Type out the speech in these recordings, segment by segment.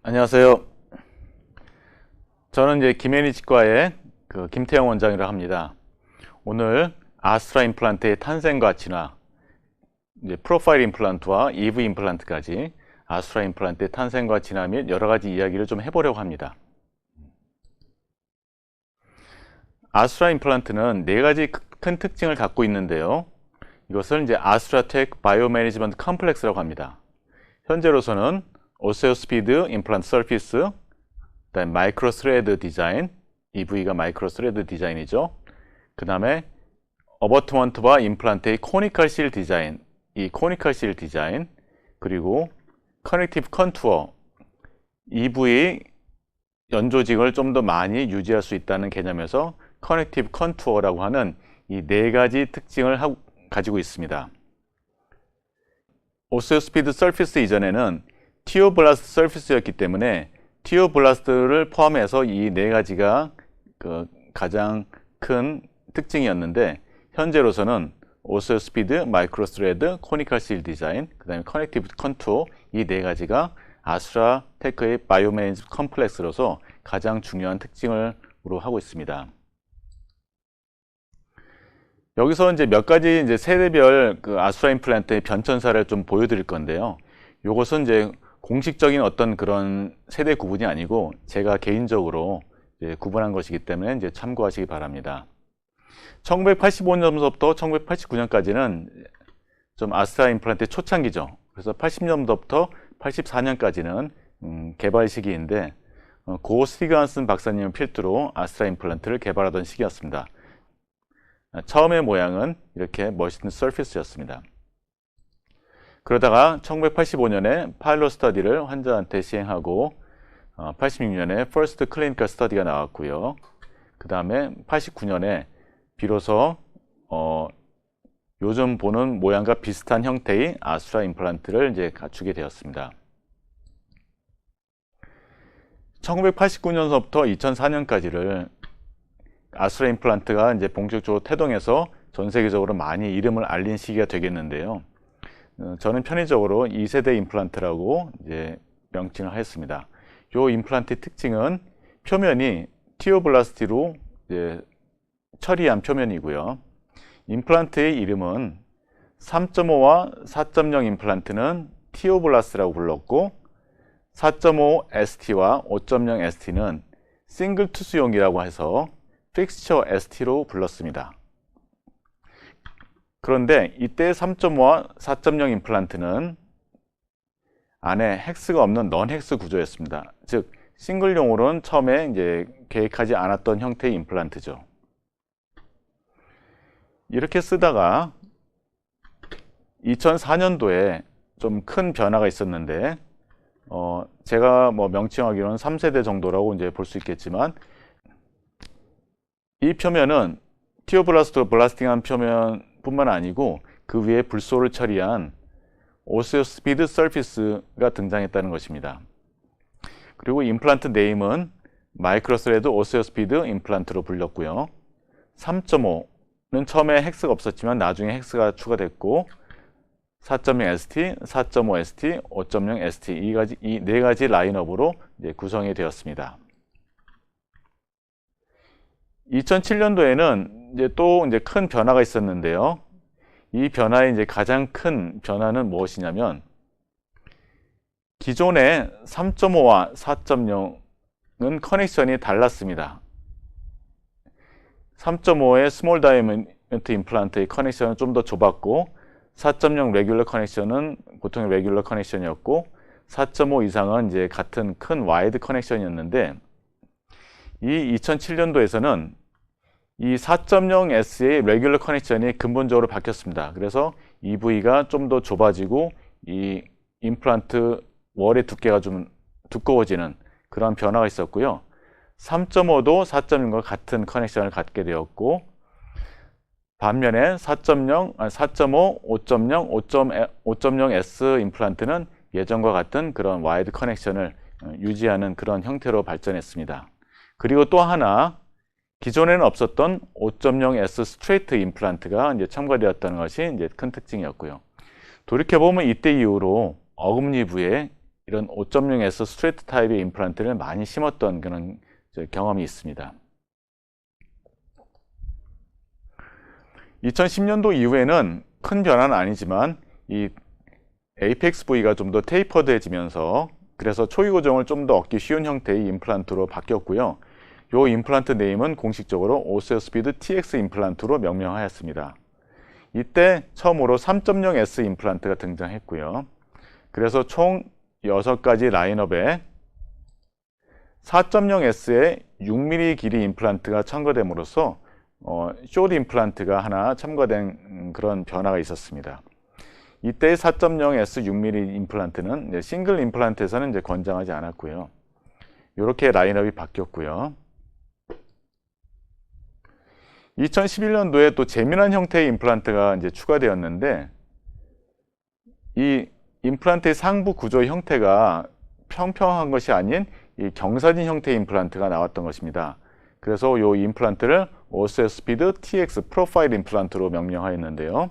안녕하세요. 저는 이제 김혜니 치과의 김태형 원장이라고 합니다. 오늘 아스트라 임플란트의 탄생과 진화, 이제 프로파일 임플란트와 EV 임플란트까지 아스트라 임플란트의 탄생과 진화 및 여러 가지 이야기를 좀 해보려고 합니다. 아스트라 임플란트는 네 가지 큰 특징을 갖고 있는데요. 이것을 이제 아스트라텍 바이오 매니지먼트 컴플렉스라고 합니다. 현재로서는 오세오스피드 임플란트 서피스, 그다음에 마이크로 스레드 디자인, EV가 마이크로 스레드 디자인이죠. 그 다음에 어버트먼트와 임플란트의 코니컬 실 디자인, 이 코니컬 실 디자인, 그리고 커넥티브 컨투어, EV 연조직을 좀 더 많이 유지할 수 있다는 개념에서 커넥티브 컨투어라고 하는 이 네 가지 특징을 가지고 있습니다. 오세오스피드 서피스 이전에는 티오블라스트 서피스였기 때문에 티오블라스트를 포함해서 이 네 가지가 가장 큰 특징이었는데, 현재로서는 오세오스피드, 마이크로 스레드, 코니컬 실 디자인, 그 다음에 커넥티브 컨투어, 이 네 가지가 아스트라테크의 바이오매니지먼트 컴플렉스로서 가장 중요한 특징으로 하고 있습니다. 여기서 이제 몇 가지 이제 세대별 아스트라 임플란트의 변천사를 좀 보여드릴 건데요. 이것은 이제 공식적인 어떤 그런 세대 구분이 아니고 제가 개인적으로 이제 구분한 것이기 때문에 이제 참고하시기 바랍니다. 1985년부터 1989년까지는 좀 아스트라 임플란트의 초창기죠. 그래서 80년부터 84년까지는 개발 시기인데, 고 스티그한슨 박사님을 필두로 아스트라 임플란트를 개발하던 시기였습니다. 처음의 모양은 이렇게 멋있는 서피스였습니다. 그러다가 1985년에 파일럿 스터디를 환자한테 시행하고 86년에 퍼스트 클리니컬 스터디가 나왔고요. 그 다음에 89년에 비로소 요즘 보는 모양과 비슷한 형태의 아스트라 임플란트를 이제 갖추게 되었습니다. 1989년서부터 2004년까지를 아스트라 임플란트가 이제 본격적으로 태동해서 전 세계적으로 많이 이름을 알린 시기가 되겠는데요. 저는 편의적으로 2세대 임플란트라고 이제 명칭을 하였습니다. 이 임플란트의 특징은 표면이 티오블라스티로 이제 처리한 표면이고요. 임플란트의 이름은 3.5와 4.0 임플란트는 티오블라스라고 불렀고, 4.5 ST와 5.0 ST는 싱글 투수용이라고 해서 픽스처 ST로 불렀습니다. 그런데 이때 3.5와 4.0 임플란트는 안에 헥스가 없는 넌 헥스 구조였습니다. 즉 싱글용으로는 처음에 이제 계획하지 않았던 형태의 임플란트죠. 이렇게 쓰다가 2004년도에 좀 큰 변화가 있었는데, 제가 뭐 명칭하기로는 3세대 정도라고 이제 볼 수 있겠지만, 이 표면은 티오블라스트로 블라스팅한 표면 뿐만 아니고 그 위에 불소를 처리한 오세오스피드 서피스가 등장했다는 것입니다. 그리고 임플란트 네임은 마이크로스레드 오세오스피드 임플란트로 불렸고요. 3.5는 처음에 헥스가 없었지만 나중에 헥스가 추가됐고, 4.0 ST, 4.5 ST, 5.0 ST 이 네 가지 라인업으로 이제 구성이 되었습니다. 2007년도에는 이제 또 이제 큰 변화가 있었는데요. 이 변화의 이제 가장 큰 변화는 무엇이냐면, 기존의 3.5와 4.0은 커넥션이 달랐습니다. 3.5의 스몰 다이아미터 임플란트의 커넥션은 좀 더 좁았고, 4.0 레귤러 커넥션은 보통의 레귤러 커넥션이었고, 4.5 이상은 이제 같은 큰 와이드 커넥션이었는데, 이 2007년도에서는 이 4.0S의 레귤러 커넥션이 근본적으로 바뀌었습니다. 그래서 EV가 좀 더 좁아지고 이 임플란트 월의 두께가 좀 두꺼워지는 그런 변화가 있었고요. 3.5도 4.0과 같은 커넥션을 갖게 되었고, 반면에 4.0, 4.5, 5.0, 5.0S 임플란트는 예전과 같은 그런 와이드 커넥션을 유지하는 그런 형태로 발전했습니다. 그리고 또 하나, 기존에는 없었던 5.0S 스트레이트 임플란트가 이제 첨가되었다는 것이 이제 큰 특징이었고요. 돌이켜보면 이때 이후로 어금니부에 이런 5.0S 스트레이트 타입의 임플란트를 많이 심었던 그런 경험이 있습니다. 2010년도 이후에는 큰 변화는 아니지만 이 에이펙스 부위가 좀 더 테이퍼드해지면서 그래서 초기 고정을 좀 더 얻기 쉬운 형태의 임플란트로 바뀌었고요. 이 임플란트 네임은 공식적으로 오스테오스피드 TX 임플란트로 명명하였습니다. 이때 처음으로 3.0S 임플란트가 등장했고요. 그래서 총 6가지 라인업에 4.0S의 6mm 길이 임플란트가 첨가됨으로써 숏 임플란트가 하나 첨가된 그런 변화가 있었습니다. 이때의 4.0S 6mm 임플란트는 싱글 임플란트에서는 이제 권장하지 않았고요. 이렇게 라인업이 바뀌었고요. 2011년도에 또 재미난 형태의 임플란트가 이제 추가되었는데 이 임플란트의 상부 구조 형태가 평평한 것이 아닌 이 경사진 형태의 임플란트가 나왔던 것입니다. 그래서 이 임플란트를 오스테오스피드 TX 프로파일 임플란트로 명명하였는데요.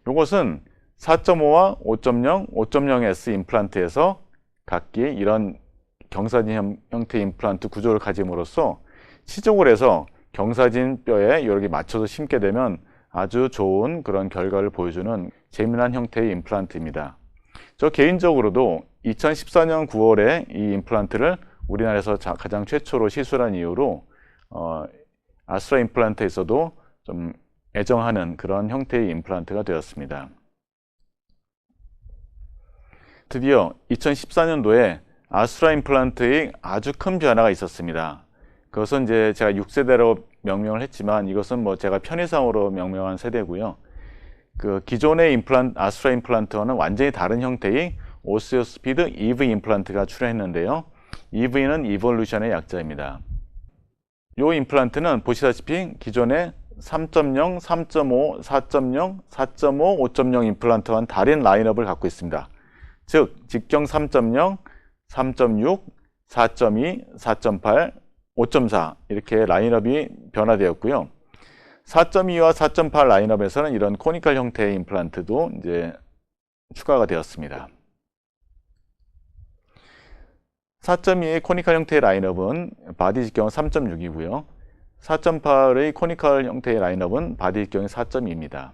이것은 4.5와 5.0, 5.0S 임플란트에서 각기 이런 경사진 형태의 임플란트 구조를 가짐으로써 치족을 해서 경사진 뼈에 이렇게 맞춰서 심게 되면 아주 좋은 그런 결과를 보여주는 재미난 형태의 임플란트입니다. 저 개인적으로도 2014년 9월에 이 임플란트를 우리나라에서 가장 최초로 시술한 이후로 아스트라 임플란트에서도 좀 애정하는 그런 형태의 임플란트가 되었습니다. 드디어 2014년도에 아스트라 임플란트의 아주 큰 변화가 있었습니다. 그것은 이제 제가 6세대로 명명을 했지만 이것은 뭐 제가 편의상으로 명명한 세대고요. 그 기존의 아스트라 임플란트와는 완전히 다른 형태의 오스테오스피드 EV 임플란트가 출현했는데요. EV는 이볼루션의 약자입니다. 이 임플란트는 보시다시피 기존의 3.0, 3.5, 4.0, 4.5, 5.0 임플란트와는 다른 라인업을 갖고 있습니다. 즉 직경 3.0, 3.6, 4.2, 4.8, 5.4 이렇게 라인업이 변화되었고요. 4.2와 4.8 라인업에서는 이런 코니컬 형태의 임플란트도 이제 추가가 되었습니다. 4.2의 코니컬 형태의 라인업은 바디 직경은 3.6이고요. 4.8의 코니컬 형태의 라인업은 바디 직경이 4.2입니다.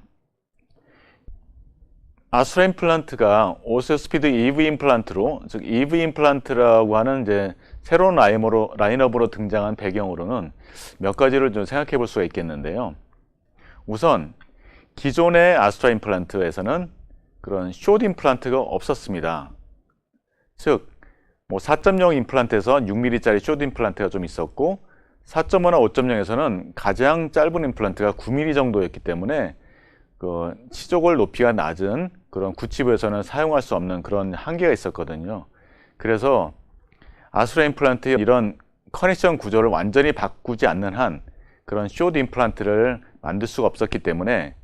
아스트라 임플란트가 오스테오스피드 EV 임플란트로, 즉 EV 임플란트라고 하는 이제 새로운 라인업으로 등장한 배경으로는 몇 가지를 좀 생각해 볼 수가 있겠는데요. 우선 기존의 아스트라 임플란트에서는 그런 숏 임플란트가 없었습니다. 즉, 뭐 4.0 임플란트에서 6mm짜리 숏 임플란트가 좀 있었고 4.5나 5.0에서는 가장 짧은 임플란트가 9mm 정도였기 때문에 그 치족골 높이가 낮은 그런 구치부에서는 사용할 수 없는 그런 한계가 있었거든요. 그래서 아스트라 임플란트의 이런 커넥션 구조를 완전히 바꾸지 않는 한 그런 숏 임플란트를 만들 수가 없었기 때문에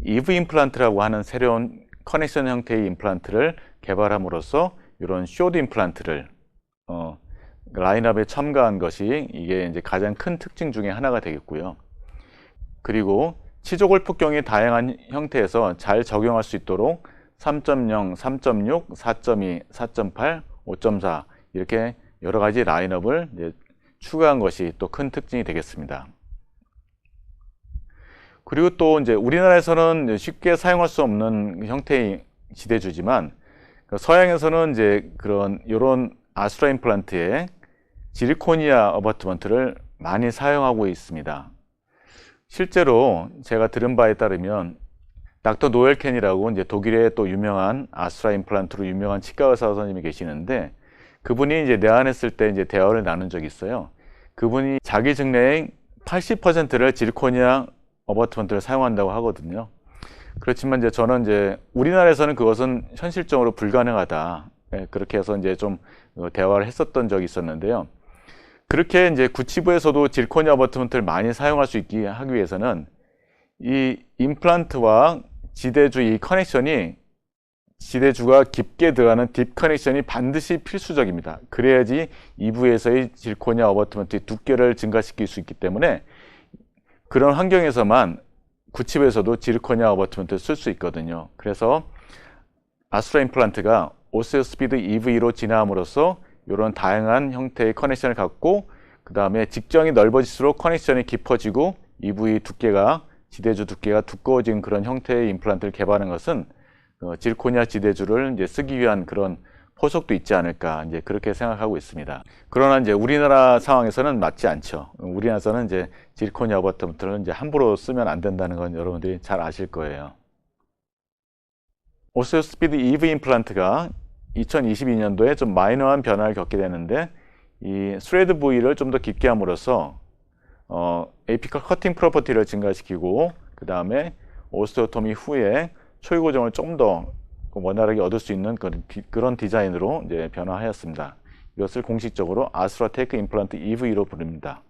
EV 임플란트라고 하는 새로운 커넥션 형태의 임플란트를 개발함으로써 이런 숏 임플란트를 라인업에 첨가한 것이 이게 이제 가장 큰 특징 중에 하나가 되겠고요. 그리고 치족골 폭경이 다양한 형태에서 잘 적용할 수 있도록 3.0, 3.6, 4.2, 4.8, 5.4 이렇게 여러 가지 라인업을 이제 추가한 것이 또 큰 특징이 되겠습니다. 그리고 또 이제 우리나라에서는 쉽게 사용할 수 없는 형태의 지대주지만 서양에서는 이제 이런 아스트라 임플란트에 지르코니아 어버트먼트를 많이 사용하고 있습니다. 실제로 제가 들은 바에 따르면 닥터 노엘 켄이라고 이제 독일의 또 유명한 아스트라 임플란트로 유명한 치과 의사 선생님이 계시는데 그분이 이제 내한했을 때 이제 대화를 나눈 적이 있어요. 그분이 자기 증례의 80%를 지르코니아 어버트먼트를 사용한다고 하거든요. 그렇지만 이제 저는 이제 우리나라에서는 그것은 현실적으로 불가능하다. 그렇게 해서 이제 좀 대화를 했었던 적이 있었는데요. 그렇게 이제 구치부에서도 지르코니아 어버트먼트를 많이 사용할 수 있게 하기 위해서는 이 임플란트와 지대주 이 커넥션이 지대주가 깊게 들어가는 딥 커넥션이 반드시 필수적입니다. 그래야지 이부에서의 지르코니아 어버트먼트의 두께를 증가시킬 수 있기 때문에 그런 환경에서만 구치부에서도 지르코니아 어버트먼트를 쓸 수 있거든요. 그래서 아스트라 임플란트가 오세오스피드 EV로 진화함으로써 이런 다양한 형태의 커넥션을 갖고 그 다음에 직정이 넓어질수록 커넥션이 깊어지고 EV 두께가 지대주 두께가 두꺼워진 그런 형태의 임플란트를 개발한 것은 지르코니아 지대주를 이제 쓰기 위한 그런 포석도 있지 않을까 이제 그렇게 생각하고 있습니다. 그러나 이제 우리나라 상황에서는 맞지 않죠. 우리나라에서는 이제 지르코니아 어버터먼트를 이제 함부로 쓰면 안 된다는 건 여러분들이 잘 아실 거예요. 오세오스피드 EV 임플란트가 2022년도에 좀 마이너한 변화를 겪게 되는데 이 스레드 부위를 좀 더 깊게 함으로써 에이피컬 커팅 프로퍼티를 증가시키고 그 다음에 오스테오토미 후에 초유 고정을 좀 더 원활하게 얻을 수 있는 그런 디자인으로 이제 변화하였습니다. 이것을 공식적으로 아수라테크 임플란트 EV로 부릅니다.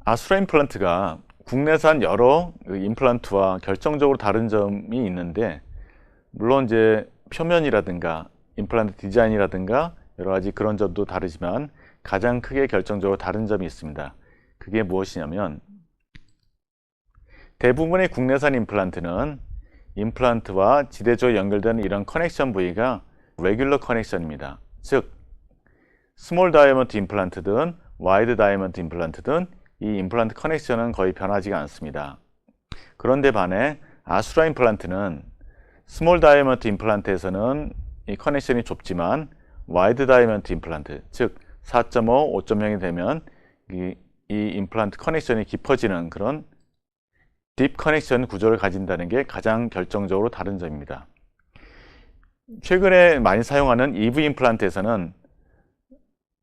아수라 임플란트가 국내산 여러 임플란트와 결정적으로 다른 점이 있는데 물론 이제 표면이라든가 임플란트 디자인이라든가 여러 가지 그런 점도 다르지만 가장 크게 결정적으로 다른 점이 있습니다. 그게 무엇이냐면 대부분의 국내산 임플란트는 임플란트와 지대주에 연결되는 이런 커넥션 부위가 레귤러 커넥션입니다. 즉 스몰 다이아몬드 임플란트든 와이드 다이아몬드 임플란트든 이 임플란트 커넥션은 거의 변하지가 않습니다. 그런데 반해 아수라 임플란트는 스몰 다이아몬드 임플란트에서는 이 커넥션이 좁지만 와이드 다이아몬드 임플란트, 즉 4.5, 5.0이 되면 이 임플란트 커넥션이 깊어지는 그런 딥 커넥션 구조를 가진다는 게 가장 결정적으로 다른 점입니다. 최근에 많이 사용하는 EV 임플란트에서는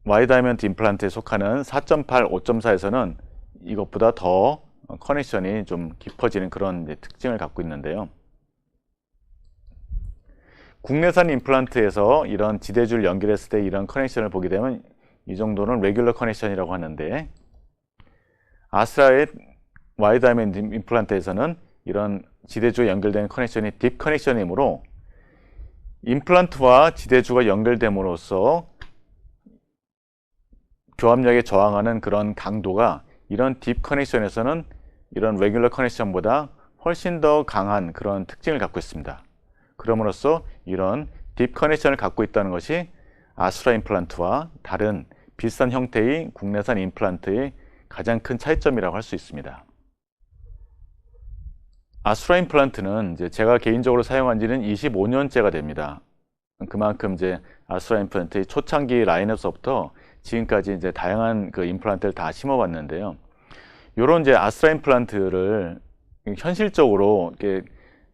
와이드 다이아몬드 임플란트에 속하는 4.8, 5.4에서는 이것보다 더 커넥션이 좀 깊어지는 그런 특징을 갖고 있는데요. 국내산 임플란트에서 이런 지대줄 연결했을 때 이런 커넥션을 보게 되면 이 정도는 레귤러 커넥션이라고 하는데 아스라의 와이드 다이아몬드 임플란트에서는 이런 지대주에 연결된 커넥션이 딥 커넥션이므로 임플란트와 지대주가 연결됨으로써 교합력에 저항하는 그런 강도가 이런 딥 커넥션에서는 이런 레귤러 커넥션보다 훨씬 더 강한 그런 특징을 갖고 있습니다. 그럼으로써 이런 딥 커넥션을 갖고 있다는 것이 아수라 임플란트와 다른 비슷한 형태의 국내산 임플란트의 가장 큰 차이점이라고 할 수 있습니다. 아수라 임플란트는 이제 제가 개인적으로 사용한 지는 25년째가 됩니다. 그만큼 이제 아수라 임플란트의 초창기 라인업서부터 지금까지 이제 다양한 그 임플란트를 다 심어봤는데요. 이런 이제 아수라 임플란트를 현실적으로 이렇게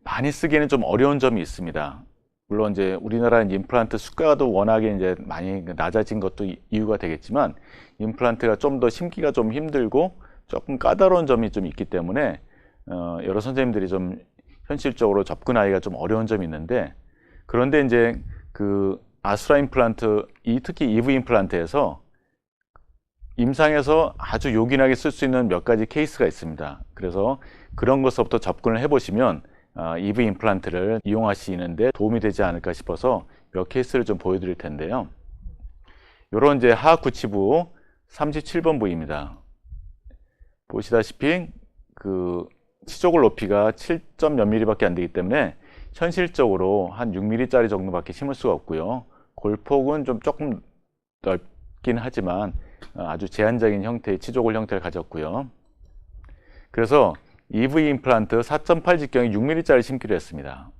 많이 쓰기에는 좀 어려운 점이 있습니다. 물론 이제 우리나라 임플란트 수가도 워낙에 이제 많이 낮아진 것도 이유가 되겠지만 임플란트가 좀 더 심기가 좀 힘들고 조금 까다로운 점이 좀 있기 때문에 여러 선생님들이 좀 현실적으로 접근하기가 좀 어려운 점이 있는데 그런데 이제 그 아수라 임플란트, 특히 EV 임플란트에서 임상에서 아주 요긴하게 쓸 수 있는 몇 가지 케이스가 있습니다. 그래서 그런 것부터 접근을 해보시면 EV 임플란트를 이용하시는데 도움이 되지 않을까 싶어서 몇 케이스를 좀 보여드릴 텐데요. 이런 이제 하악 구치부 37번 부위입니다. 보시다시피 그 치조골 높이가 7몇 mm밖에 안 되기 때문에 현실적으로 한 6mm짜리 정도밖에 심을 수가 없고요. 골폭은 좀 조금 넓긴 하지만 아주 제한적인 형태의 치조골 형태를 가졌고요. 그래서 EV 임플란트 4.8 직경이 6mm짜리 심기로 했습니다.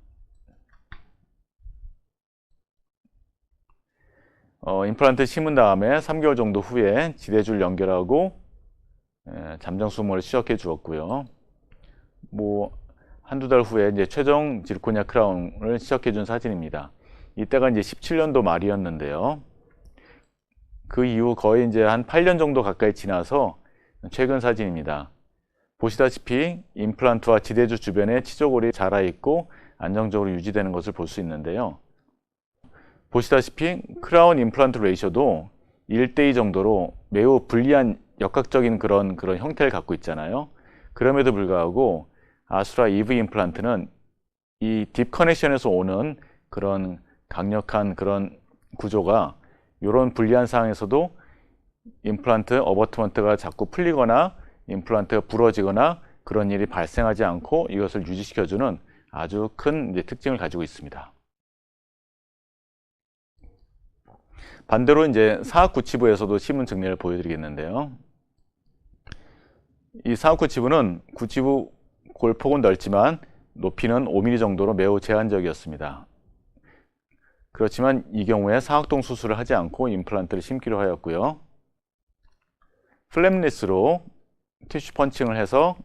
임플란트 심은 다음에 3개월 정도 후에 지대줄 연결하고 잠정 수모를 시작해 주었고요. 뭐 한두 달 후에 이제 최종 지르코니아 크라운을 시작해 준 사진입니다. 이때가 이제 17년도 말이었는데요. 그 이후 거의 이제 한 8년 정도 가까이 지나서 최근 사진입니다. 보시다시피 임플란트와 지대주 주변에 치조골이 자라 있고 안정적으로 유지되는 것을 볼 수 있는데요. 보시다시피 크라운 임플란트 레이셔도 1:2 정도로 매우 불리한 역학적인 그런 형태를 갖고 있잖아요. 그럼에도 불구하고 아수라 EV 임플란트는 이 딥 커넥션에서 오는 그런 강력한 그런 구조가 이런 불리한 상황에서도 임플란트 어버트먼트가 자꾸 풀리거나 임플란트가 부러지거나 그런 일이 발생하지 않고 이것을 유지시켜주는 아주 큰 특징을 가지고 있습니다. 반대로 이제 사각구치부에서도 심은 증례를 보여드리겠는데요. 이 사각구치부는 구치부 골폭은 넓지만 높이는 5mm 정도로 매우 제한적이었습니다. 그렇지만 이 경우에 사각동 수술을 하지 않고 임플란트를 심기로 하였고요. 플랩리스로 티슈 펀칭을 해서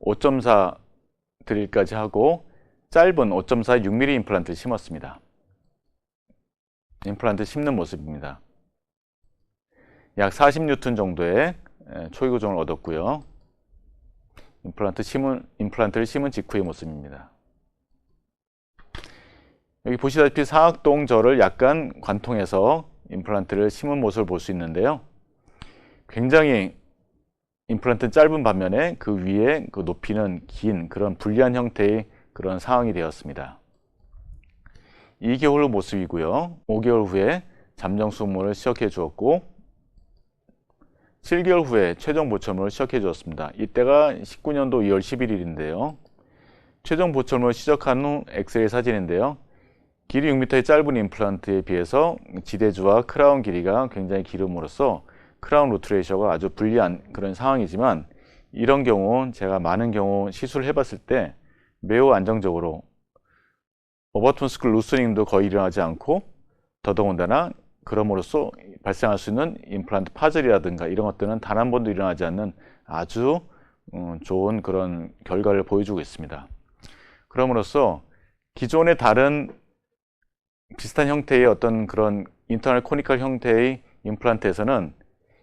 5.4 드릴까지 하고 짧은 5.4 6mm 임플란트를 심었습니다. 임플란트 심는 모습입니다. 약 40N 정도의 초기 고정을 얻었고요. 임플란트를 심은 직후의 모습입니다. 여기 보시다시피 사각동절을 약간 관통해서 임플란트를 심은 모습을 볼 수 있는데요. 굉장히 임플란트는 짧은 반면에 그 위에 그 높이는 긴 그런 불리한 형태의 그런 상황이 되었습니다. 2개월 후 모습이고요. 5개월 후에 잠정 수모를 시작해 주었고 7개월 후에 최종 보철물을 시작해 주었습니다. 이때가 19년도 2월 11일인데요. 최종 보철물을 시작한 후 엑스레이 사진인데요. 길이 6m의 짧은 임플란트에 비해서 지대주와 크라운 길이가 굉장히 길음으로써 크라운 루트 레이셔가 아주 불리한 그런 상황이지만 이런 경우 제가 많은 경우 시술을 해봤을 때 매우 안정적으로 오버톤스클 루스닝도 거의 일어나지 않고 더더군다나 그럼으로써 발생할 수 있는 임플란트 파절이라든가 이런 것들은 단 한 번도 일어나지 않는 아주 좋은 그런 결과를 보여주고 있습니다. 그럼으로써 기존의 다른 비슷한 형태의 어떤 그런 인터널 코니컬 형태의 임플란트에서는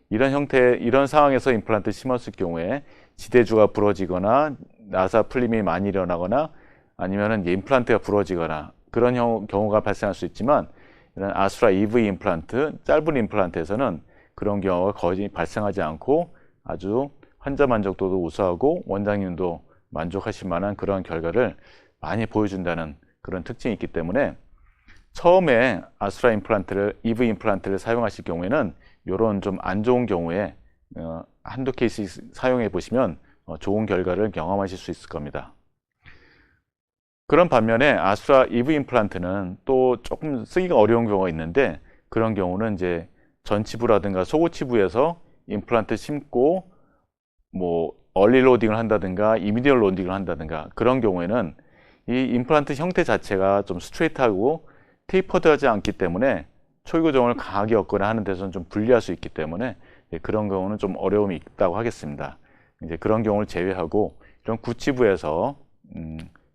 이런 상황에서 임플란트를 심었을 경우에 지대주가 부러지거나 나사 풀림이 많이 일어나거나 아니면은 임플란트가 부러지거나 그런 경우가 발생할 수 있지만 이런 아수라 EV 임플란트, 짧은 임플란트에서는 그런 경우가 거의 발생하지 않고 아주 환자 만족도도 우수하고 원장님도 만족하실 만한 그런 결과를 많이 보여준다는 그런 특징이 있기 때문에 처음에 아수라 임플란트를 EV 임플란트를 사용하실 경우에는 이런 좀 안 좋은 경우에 한두 케이스 사용해 보시면 좋은 결과를 경험하실 수 있을 겁니다. 그런 반면에 아수라 EV 임플란트는 또 조금 쓰기가 어려운 경우가 있는데 그런 경우는 이제 전치부라든가 소고치부에서 임플란트 심고 뭐 얼리 로딩을 한다든가 이미디얼 로딩을 한다든가 그런 경우에는 이 임플란트 형태 자체가 좀 스트레이트하고 테이퍼드하지 않기 때문에 초기 고정을 강하게 엮거나 하는 데서는 좀 불리할 수 있기 때문에 그런 경우는 좀 어려움이 있다고 하겠습니다. 이제 그런 경우를 제외하고 이런 구치부에서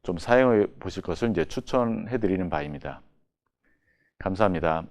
좀 사용해 보실 것을 이제 추천해 드리는 바입니다. 감사합니다.